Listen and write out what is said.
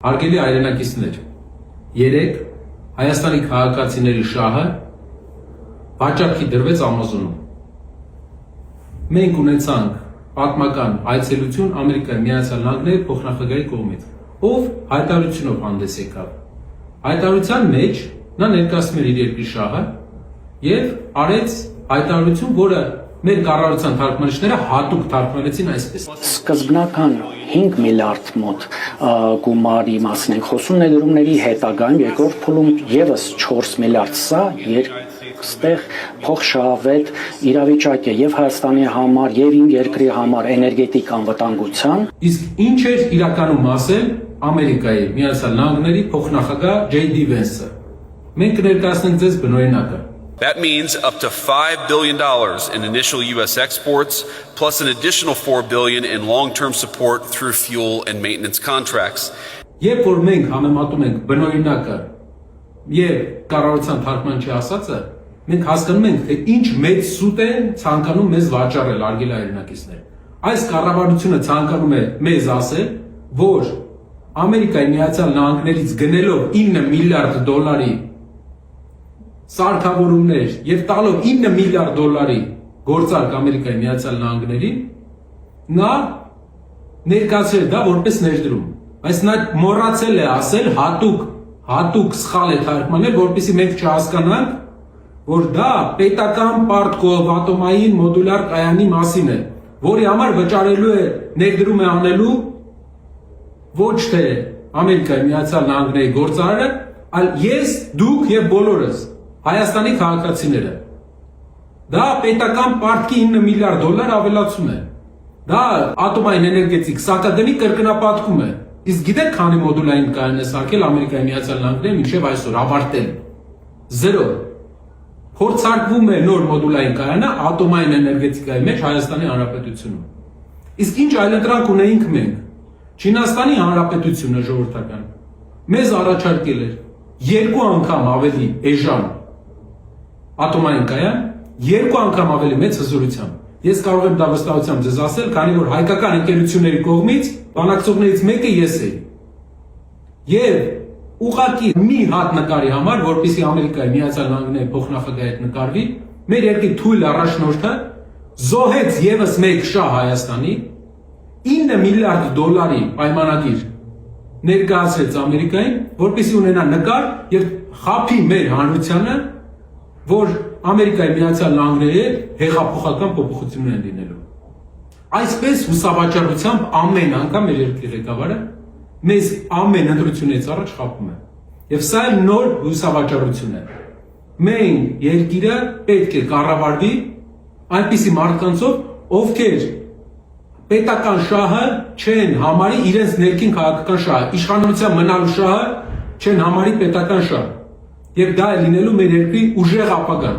Հարգելի հայրենակիցներ, երեկ Հայաստանի քաղաքացիների շահը վաճառքի դրվեց Ամազոնում։ Մենք ունեցանք պատմական այցելություն Ամերիկայի Միացյալ Նահանգների փոխնախագահի կողմից, ով հայտարարությունով հանդես եկավ։ Հայտարարության մեջ նա ներկայացնում էր իր երկրի շահը եւ արեց հայտարարություն, որը մեր կառավարության թարգմանիչները հատուկ թարգմանեցին այսպես. Սկզբնական 5 միլիարդ մոտ գումարի մասին ենք խոսում ներդրումների հետագայում, երկրորդ փուլում եւս 4 միլիարդ, սա ստեղ փոխշահավետ իրավիճակ է եւ Հայաստանի համար եւ իմ երկրի համար էներգետիկ անվտանգության։ Իսկ ինչ էր իրականում ասել Ամերիկայի Միացյալ Նահանգների փոխնախագահ J.D. Vance-ը։ Մենք կներկայացնենք ձեզ բնօրինակը։ That means up to $5 billion in initial U.S. exports, plus an additional $4 billion in long-term support through fuel and maintenance contracts. Երբ որ մենք համեմատում ենք բնօրինակը եւ կառավարության թարգմանչի ասածը, մենք հասկանում ենք, թե ինչ մեծ սուտ են ցանկանում մեզ վաճառել արգելի հայրենակիցներ։ Այս կառավարությունը ցանկանում է մեզ ասել, որ Ամերիկայի Միացյալ Նահանգներից գնելով 9 միլիարդ դոլարի սարքավորումներ եւ տալով 9 միլիարդ դոլարի գործարք Ամերիկայի Միացյալ Նահանգներին, նա ներկայացրել դա որպես ներդրում, բայց նա մոռացել է ասել հատուկ սխալ է թարգմանել, որպեսզի մենք չհասկանանք, որ դա պետական պարտքով ատոմային մոդուլյար կայանի մասին է, որի համար վճարելու է ներդրում է անելու ոչ թե Ամերիկայի Միացյալ Նահանգների գործարարը, այլ ես, դուք եւ բոլորս Հայաստանի քաղաքացիները։ Դա պետական պարտքի 9 միլիարդ դոլար ավելացում է։ Դա ատոմային էներգետիկ սակադեմի կրկնապատկում է։ Իսկ գիտեք քանի մոդուլային կայան է սարքել Ամերիկայի Միացյալ Նահանգները մինչև այսօր ավարտել։ 0։ Փորձարկվում է նոր մոդուլային կայանը ատոմային էներգետիկայի մեջ Հայաստանի Հանրապետությունում։ Իսկ ինչ այլընտրանք ունեինք մենք։ Չինաստանի Հանրապետությունը ժողովրդական մեզ առաջարկել էր 2 անգամ ավելի էժան ատոմային կայան, 2 անգամ ավելի մեծ հզորությամբ։ Ես կարող եմ դա վստահությամբ ձեզ ասել, քանի որ հայկական ընկերությունների կողմից բանակցողներից մեկը ես էի։ Եվ ուղղակի մի հատ նկարի համար, որպեսզի Ամերիկայի Միացյալ Նահանգների փոխնախագահի հետ նկարվի, մեր երկրի թույլ առաջնորդը զոհեց եւս մեկ շահ Հայաստանի 9 միլիարդ դոլարի պայմանագիր ներկայացրեց Ամերիկային, որպեսզի ունենա նկար եւ խափի մեր հանրությանը, որ Ամերիկայի Միացյալ Նահանգների հեղափոխական փոփոխություններ են լինելու։ Այսպես հուսավաճառությամբ ամեն անգամ մեր երկրի ղեկավարը մեզ ամեն ընտրությունից առաջ խափում է։ Եվ սա էլ նոր հուսավաճառություն է։ Մենք երկիրը պետք է կառավարվի այնպիսի մարդկանցով, ովքեր պետական շահը չեն համարի իրենց ներքին քաղաքական շահը, իշխանության մնալու շահը չեն համարի պետական շահ։ Եվ դա է լինելու մեր երկրի ուժեղ ապագան։